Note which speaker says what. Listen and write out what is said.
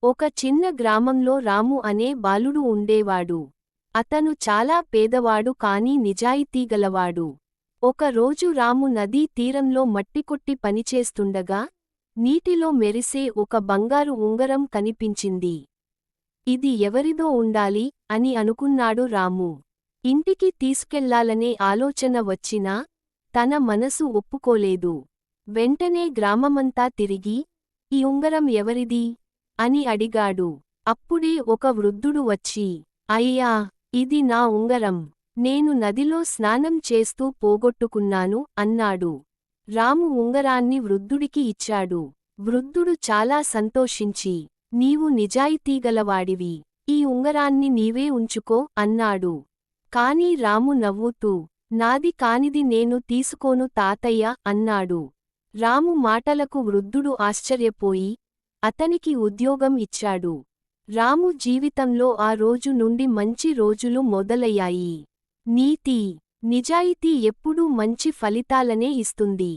Speaker 1: ఒక చిన్న గ్రామంలో రాము అనే బాలుడు ఉండేవాడు. అతను చాలా పేదవాడు కానీ నిజాయితీగలవాడు. ఒక రోజు రాము నదీ తీరంలో మట్టికొట్టి పనిచేస్తుండగా, నీటిలో మెరిసే ఒక బంగారు ఉంగరం కనిపించింది. ఇది ఎవరిదో ఉండాలి అని అనుకున్నాడు రాము. ఇంటికి తీసుకెళ్లాలనే ఆలోచన వచ్చినా, తన మనసు ఒప్పుకోలేదు. వెంటనే గ్రామమంతా తిరిగి, ఈ ఉంగరం ఎవరిది? అని అడిగాడు. అప్పుడే ఒక వృద్ధుడు వచ్చి, అయ్యా, ఇది నా ఉంగరం. నేను నదిలో స్నానం చేస్తూ పోగొట్టుకున్నాను అన్నాడు. రాము ఉంగరాన్ని వృద్ధుడికి ఇచ్చాడు. వృద్ధుడు చాలా సంతోషించి, నీవు నిజాయితీగలవాడివి. ఈ ఉంగరాన్ని నీవే ఉంచుకో అన్నాడు. కాని రాము నవ్వుతూ, నాది కానిది నేను తీసుకోను తాతయ్య అన్నాడు. రాము మాటలకు వృద్ధుడు ఆశ్చర్యపోయి, అతనికి ఉద్యోగం ఇచ్చాడు. రాము జీవితంలో ఆ రోజు నుండి మంచి రోజులు మొదలయ్యాయి. నీతి, నిజాయితీ ఎప్పుడూ మంచి ఫలితాలనే ఇస్తుంది.